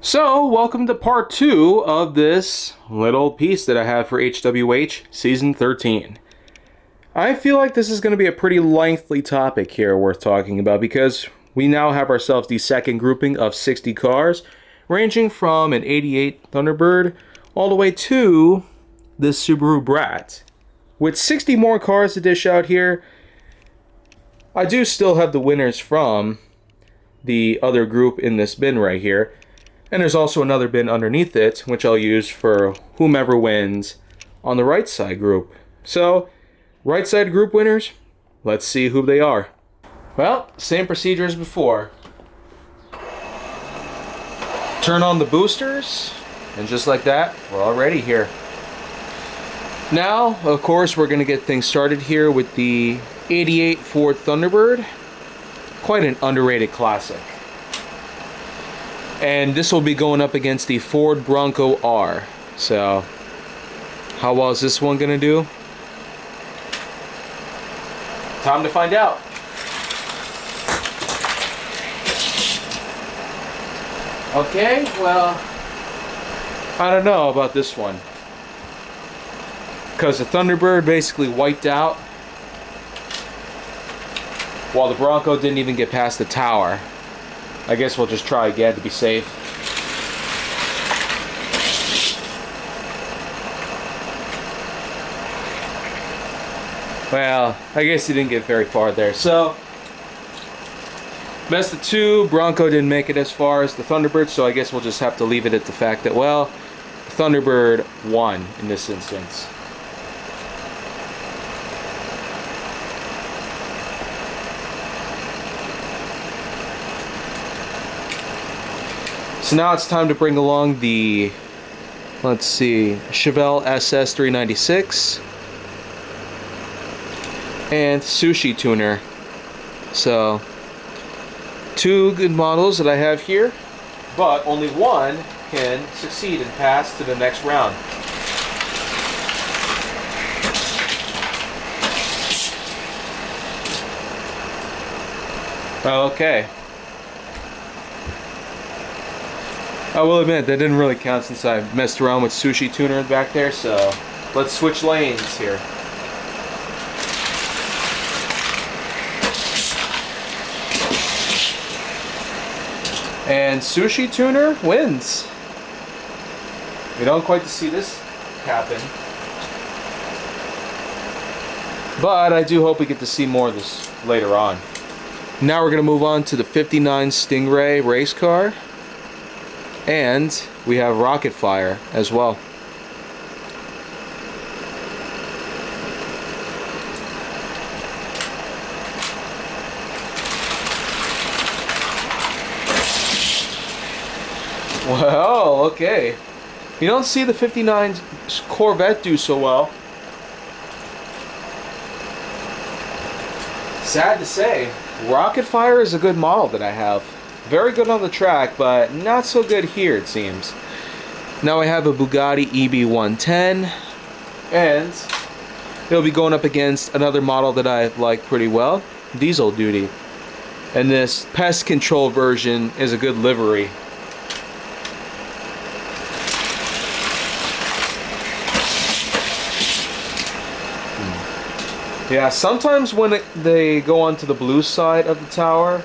So, welcome to part 2 of this little piece that I have for HWH Season 13. I feel like this is going to be a pretty lengthy topic here worth talking about because we now have ourselves the second grouping of 60 cars, ranging from an 88 Thunderbird all the way to this Subaru Brat. With 60 more cars to dish out here, I do still have the winners from the other group in this bin right here. And there's also another bin underneath it, which I'll use for whomever wins on the right side group. So, right side group winners, let's see who they are. Well, same procedure as before. Turn on the boosters, and just like that, we're already here. Now, of course, we're going to get things started here with the 88 Ford Thunderbird. Quite an underrated classic. And this will be going up against the Ford Bronco R. So, how well is this one going to do? Time to find out. Okay, well, I don't know about this one. Because the Thunderbird basically wiped out, while the Bronco didn't even get past the tower. I guess we'll just try again to be safe. Well, I guess he didn't get very far there. So, best of two, Bronco didn't make it as far as the Thunderbird, so I guess we'll just have to leave it at the fact that, well, the Thunderbird won in this instance. So now it's time to bring along the, let's see, Chevelle SS 396 and Sushi Tuner. So, two good models that I have here, but only one can succeed and pass to the next round. Okay. I will admit, that didn't really count since I messed around with Sushi Tuner back there, so let's switch lanes here. And Sushi Tuner wins. We don't quite see this happen. But I do hope we get to see more of this later on. Now we're going to move on to the 59 Stingray race car. And we have Rocket Fire as well. Well, okay. You don't see the 59 Corvette do so well. Sad to say, Rocket Fire is a good model that I have. Very good on the track, but not so good here, it seems. Now I have a Bugatti EB110, and it'll be going up against another model that I like pretty well, Diesel Duty. And this pest control version is a good livery. Yeah, sometimes when they go onto the blue side of the tower,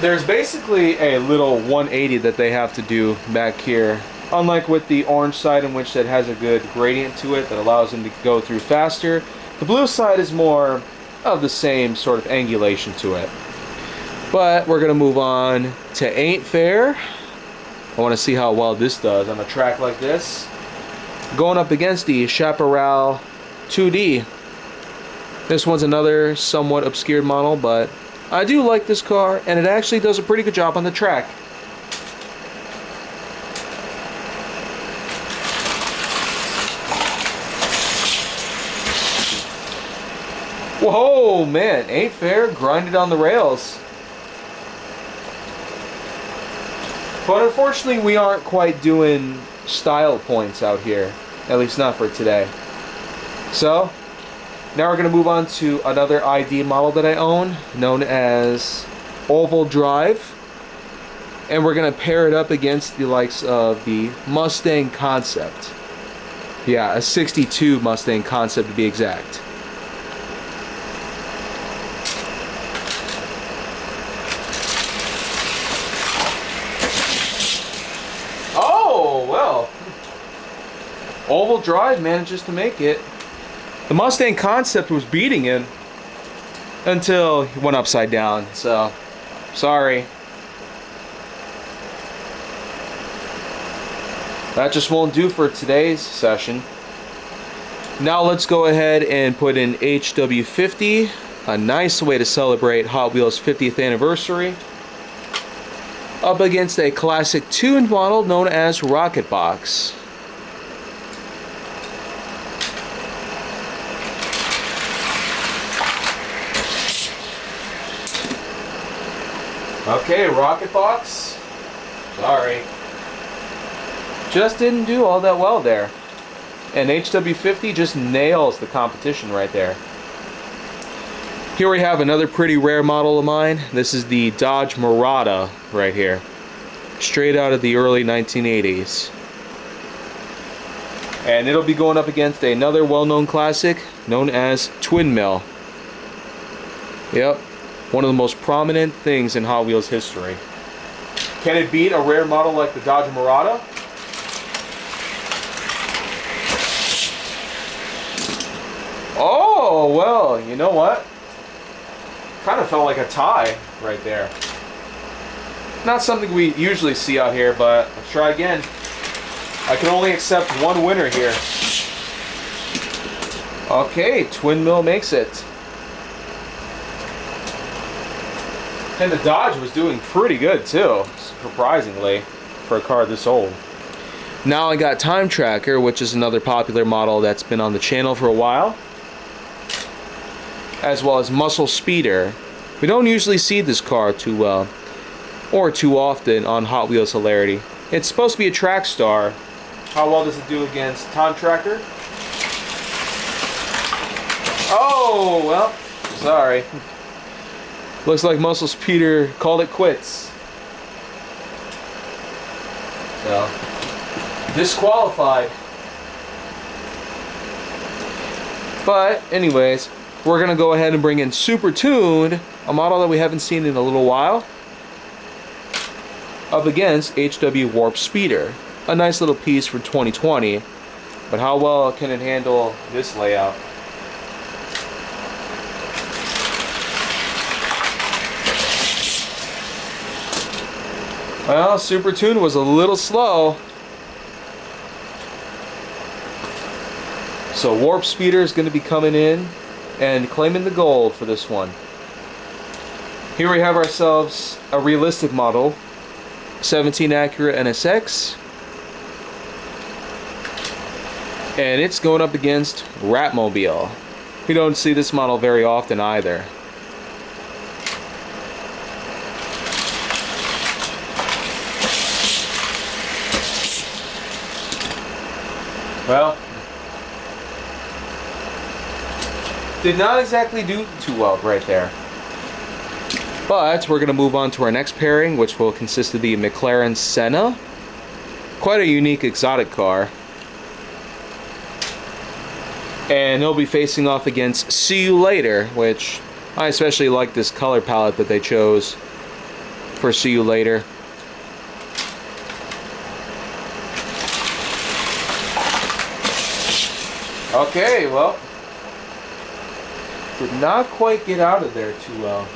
there's basically a little 180 that they have to do back here. Unlike with the orange side, in which that has a good gradient to it that allows them to go through faster, the blue side is more of the same sort of angulation to it. But we're going to move on to Ain't Fair. I want to see how well this does on a track like this. Going up against the Chaparral 2D. This one's another somewhat obscured model, but I do like this car, and it actually does a pretty good job on the track. Whoa, man, Ain't Fair grinded on the rails. But unfortunately, we aren't quite doing style points out here, at least not for today. So, now we're going to move on to another ID model that I own, known as oval drive. And we're going to pair it up against the likes of the Mustang Concept. Yeah, a 62 Mustang Concept to be exact. Oh, well. Oval drive manages to make it. The Mustang Concept was beating it until he went upside down, so sorry. That just won't do for today's session. Now let's go ahead and put in HW50, a nice way to celebrate Hot Wheels' 50th anniversary, up against a classic tuned model known as Rocket Box. Okay, Rocket Box. Sorry. Just didn't do all that well there. And HW50 just nails the competition right there. Here we have another pretty rare model of mine. This is the Dodge Murata right here. Straight out of the early 1980s. And it'll be going up against another well-known classic known as Twin Mill. Yep, one of the most prominent things in Hot Wheels history. Can it beat a rare model like the Dodge Murata? Oh, well, you know what? Kind of felt like a tie right there. Not something we usually see out here, but let's try again. I can only accept one winner here. Okay, Twin Mill makes it. And the Dodge was doing pretty good too, surprisingly, for a car this old. Now I got Time Tracker, which is another popular model that's been on the channel for a while, as well as Muscle Speeder. We don't usually see this car too well, or too often on Hot Wheels Hilarity. It's supposed to be a track star. How well does it do against Time Tracker? Oh, well, sorry. Looks like Muscle Speeder called it quits. So, disqualified. But, anyways, we're going to go ahead and bring in Super Tuned, a model that we haven't seen in a little while, up against HW Warp Speeder. A nice little piece for 2020, but how well can it handle this layout? Well, Super Tuned was a little slow. So Warp Speeder is going to be coming in and claiming the gold for this one. Here we have ourselves a realistic model, 17 Acura NSX. And it's going up against Ratmobile. We don't see this model very often either. Well, did not exactly do too well right there. But we're going to move on to our next pairing, which will consist of the McLaren Senna. Quite a unique exotic car. And he'll be facing off against See You Later, which I especially like this color palette that they chose for See You Later. Okay, well, did not quite get out of there too well.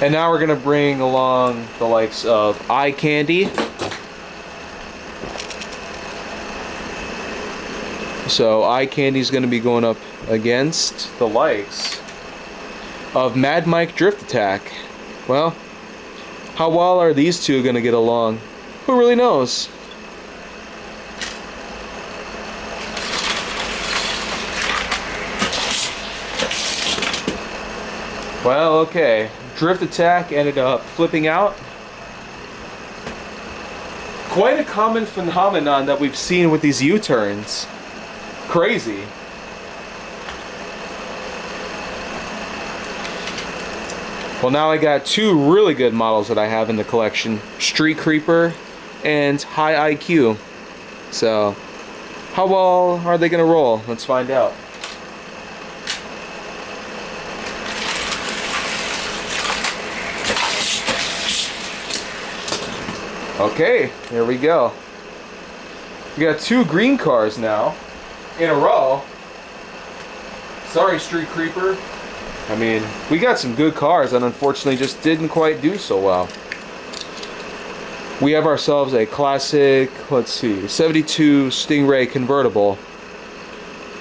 And now we're going to bring along the likes of Eye Candy. So Eye Candy is going to be going up against the likes of Mad Mike Drift Attack. Well, how well are these two going to get along? Who really knows? Well, okay. Drift Attack ended up flipping out. Quite a common phenomenon that we've seen with these U-turns. Crazy. Well, now I got two really good models that I have in the collection. Street Creeper and High IQ. So, how well are they going to roll? Let's find out. Okay, here we go. We got two green cars now in a row. Sorry, Street Creeper. I mean, we got some good cars and unfortunately just didn't quite do so well. We have ourselves a classic, let's see, 72 Stingray convertible.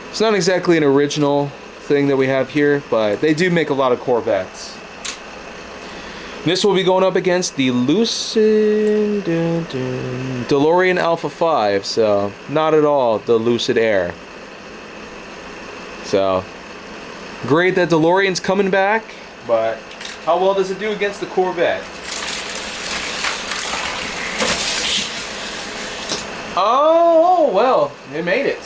It's not exactly an original thing that we have here, but they do make a lot of Corvettes. This will be going up against the Lucid DeLorean Alpha 5, so not at all the Lucid Air. So, great that DeLorean's coming back, but how well does it do against the Corvette? Oh, well, it made it.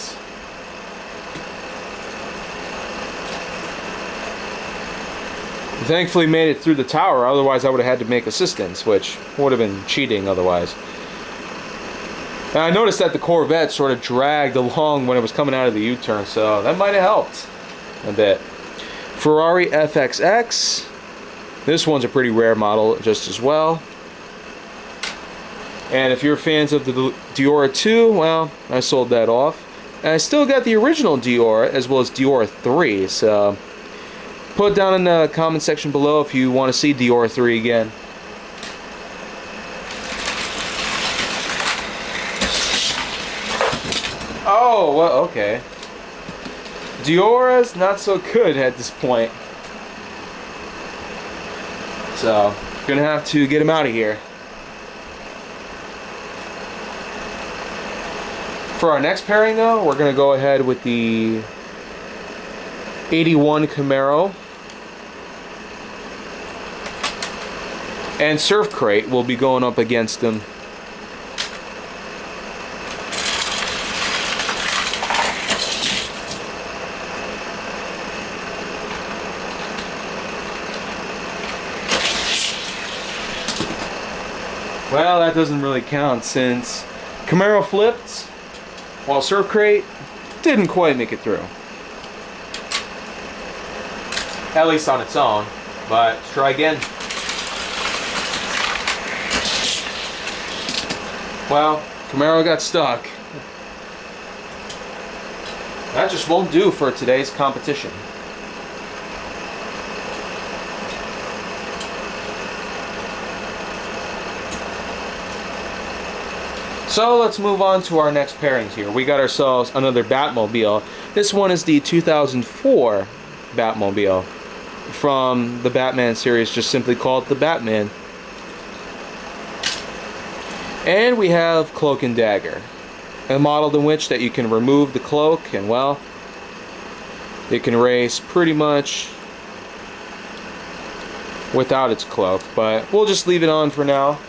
Thankfully made it through the tower, otherwise I would have had to make assistance, which would have been cheating otherwise. And I noticed that the Corvette sort of dragged along when it was coming out of the U-turn, so that might have helped a bit. Ferrari FXX. This one's a pretty rare model just as well. And if you're fans of the Diora 2, well, I sold that off. And I still got the original Diora as well as Diora 3, so put down in the comment section below if you want to see Diora 3 again. Oh, well, okay. Diora's not so good at this point. So, gonna have to get him out of here. For our next pairing though, we're gonna go ahead with the 81 Camaro. And Surf Crate will be going up against them. Well, that doesn't really count since Camaro flipped, while Surf Crate didn't quite make it through. At least on its own, but let's try again. Well, Camaro got stuck. That just won't do for today's competition. So let's move on to our next pairings here. We got ourselves another Batmobile. This one is the 2004 Batmobile from the Batman series, just simply called the Batman. And we have Cloak and Dagger, a model in which that you can remove the cloak and, well, it can race pretty much without its cloak, but we'll just leave it on for now.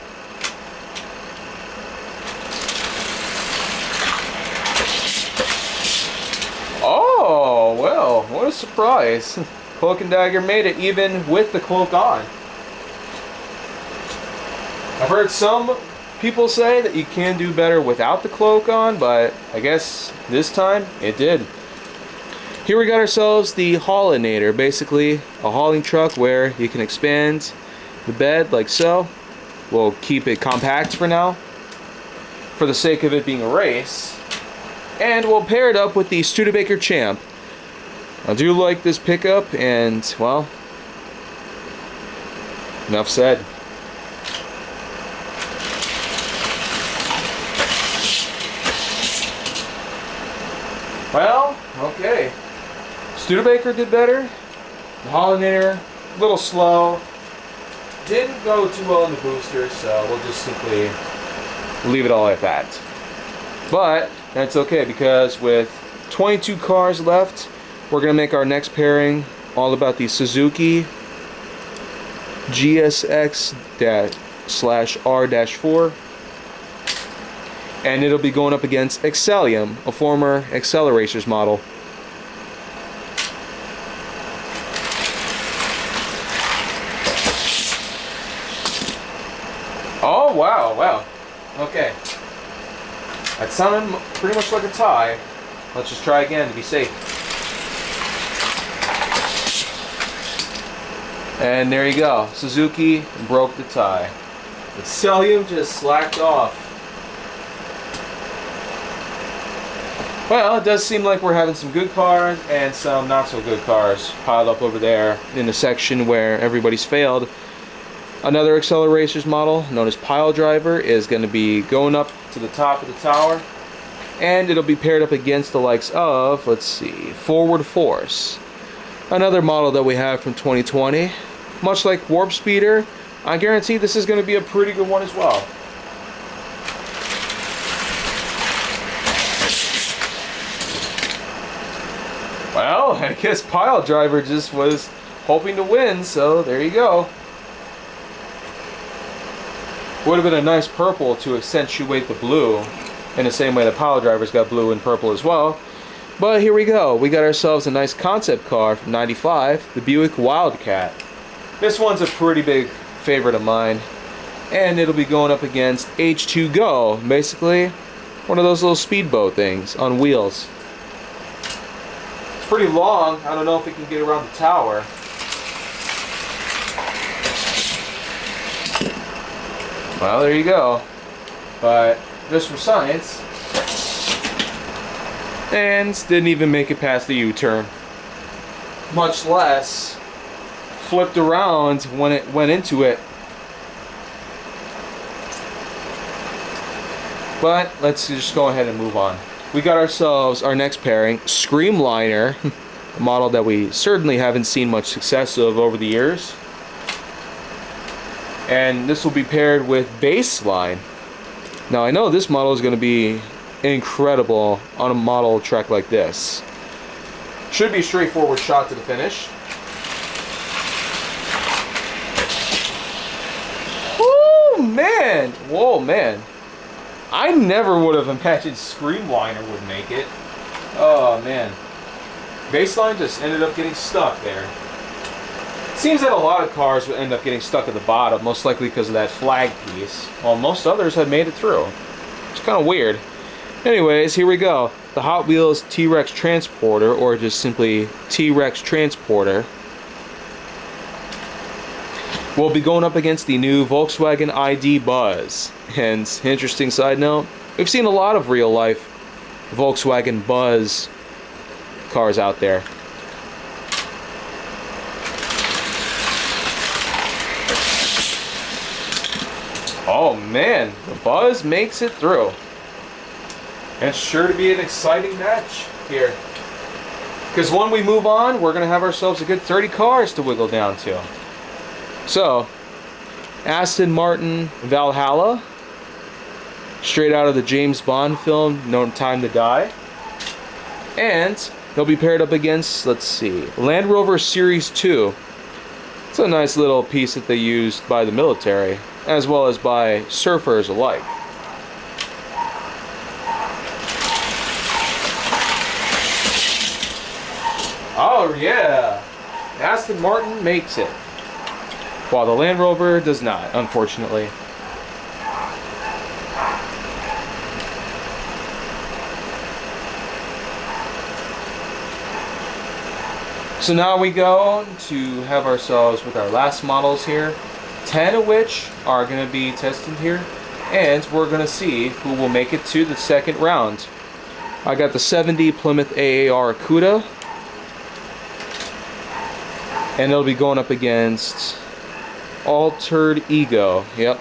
Oh, well, what a surprise. Cloak and Dagger made it even with the cloak on. I've heard some people say that you can do better without the cloak on, but I guess this time it did. Here we got ourselves the Haulinator, basically a hauling truck where you can expand the bed like so. We'll keep it compact for now, for the sake of it being a race. And we'll pair it up with the Studebaker Champ. I do like this pickup, and, well, enough said. Well, okay. Studebaker did better. The Haulinator, a little slow. Didn't go too well in the booster, so we'll just simply leave it all at that. But that's okay, because with 22 cars left, we're going to make our next pairing all about the Suzuki GSX-R-4. And it'll be going up against Excellium, a former Acceleracers model. Oh, wow, wow. Okay. That sounded pretty much like a tie. Let's just try again to be safe. And there you go. Suzuki broke the tie. The Celium just slacked off. Well, it does seem like we're having some good cars and some not so good cars piled up over there in the section where everybody's failed. Another Acceleracers model known as Pile Driver is going to be going up to the top of the tower, and it'll be paired up against the likes of, let's see, Forward Force. Another model that we have from 2020. Much like Warp Speeder, I guarantee this is going to be a pretty good one as well. Well, I guess Pile Driver just was hoping to win, so there you go. Would have been a nice purple to accentuate the blue, in the same way the Pile Driver's got blue and purple as well. But here we go. We got ourselves a nice concept car from '95, the Buick Wildcat. This one's a pretty big favorite of mine, and it'll be going up against H2Go, basically one of those little speedboat things on wheels. It's pretty long. I don't know if it can get around the tower. Well, there you go. But just for science, and didn't even make it past the U-turn. Much less flipped around when it went into it. But let's just go ahead and move on. We got ourselves our next pairing, Screamliner, a model that we certainly haven't seen much success of over the years. And this will be paired with Baseline. Now I know this model is going to be incredible on a model track like this. Should be a straightforward shot to the finish. Woo, man! Whoa, man. I never would have imagined Screamliner would make it. Oh, man. Baseline just ended up getting stuck there. Seems that a lot of cars would end up getting stuck at the bottom, most likely because of that flag piece, while most others had made it through. It's kind of weird. Anyways, here we go. The Hot Wheels T-Rex Transporter, or just simply T-Rex Transporter, will be going up against the new Volkswagen ID Buzz. And interesting side note, we've seen a lot of real-life Volkswagen Buzz cars out there. Oh man, the Buzz makes it through. And it's sure to be an exciting match here. Because when we move on, we're going to have ourselves a good 30 cars to wiggle down to. So, Aston Martin Valhalla, straight out of the James Bond film, No Time to Die. And they'll be paired up against, let's see, Land Rover Series 2. It's a nice little piece that they used by the military, as well as by surfers alike. Oh yeah! Aston Martin makes it, while the Land Rover does not, unfortunately. So now we go to have ourselves with our last models here, 10 of which are going to be tested here, and we're going to see who will make it to the second round. I got the 70 Plymouth AAR Cuda, and it'll be going up against Altered Ego. Yep.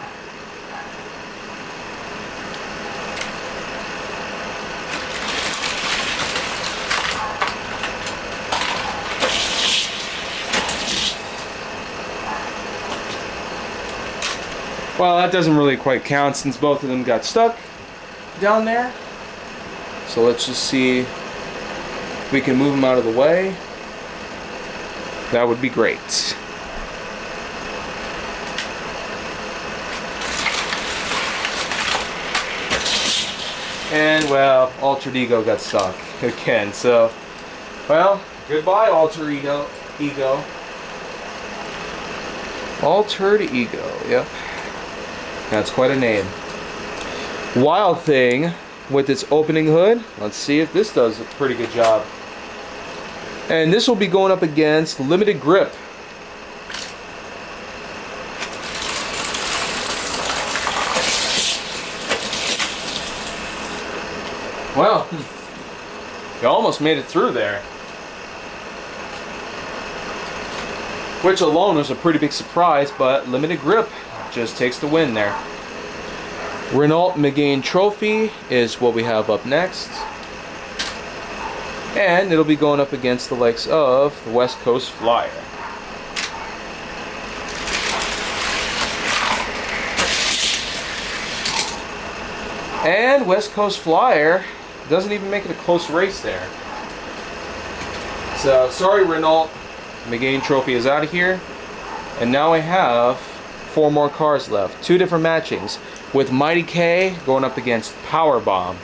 Well, that doesn't really quite count since both of them got stuck down there. So let's just see if we can move them out of the way. That would be great. And, well, Altered Ego got stuck again. So, well, goodbye, Altered Ego. Altered Ego, yep. That's quite a name. Wild Thing with its opening hood. Let's see if this does a pretty good job. And this will be going up against Limited Grip. Well, you almost made it through there. Which alone was a pretty big surprise, but Limited Grip just takes the win there. Renault Megane Trophy is what we have up next. And it'll be going up against the likes of the West Coast Flyer. And West Coast Flyer doesn't even make it a close race there. So, sorry Renault, Megane Trophy is out of here. And now I have 4 more cars left. 2 different matchings, with Mighty K going up against Powerbomb.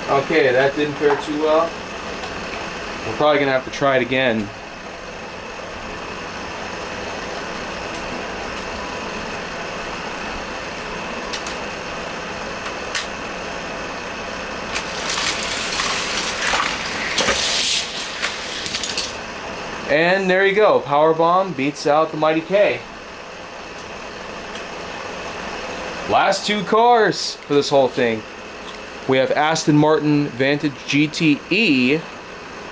Okay, that didn't fare too well. We're probably going to have to try it again. And there you go. Powerbomb beats out the Mighty K. Last 2 cars for this whole thing. We have Aston Martin Vantage GTE,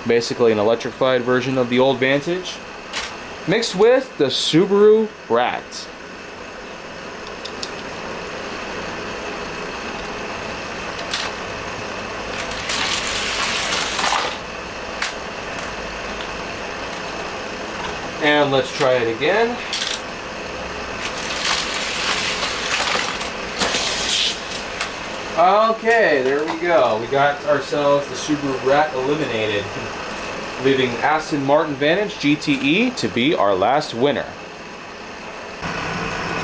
basically an electrified version of the old Vantage, mixed with the Subaru Brat. And let's try it again. Okay, there we go. We got ourselves the Subaru Brat eliminated, leaving Aston Martin Vantage GTE to be our last winner.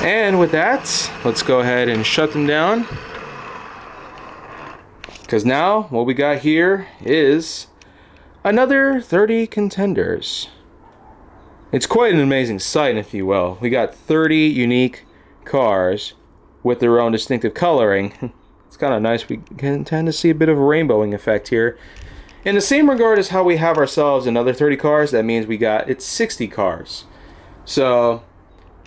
And with that, let's go ahead and shut them down. Because now, what we got here is another 30 contenders. It's quite an amazing sight, if you will. We got 30 unique cars with their own distinctive coloring. It's kind of nice. We can tend to see a bit of a rainbowing effect here. In the same regard as how we have ourselves another 30 cars, that means it's 60 cars. So,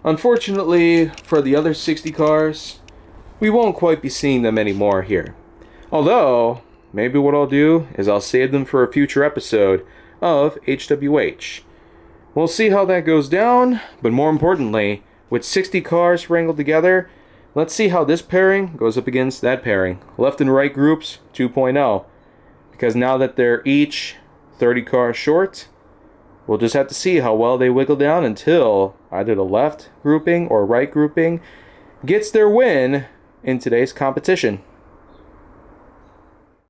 unfortunately, for the other 60 cars, we won't quite be seeing them anymore here. Although, maybe what I'll do is I'll save them for a future episode of HWH. We'll see how that goes down, but more importantly, with 60 cars wrangled together, let's see how this pairing goes up against that pairing. Left and right groups 2.0. Because now that they're each 30 cars short, we'll just have to see how well they wiggle down until either the left grouping or right grouping gets their win in today's competition.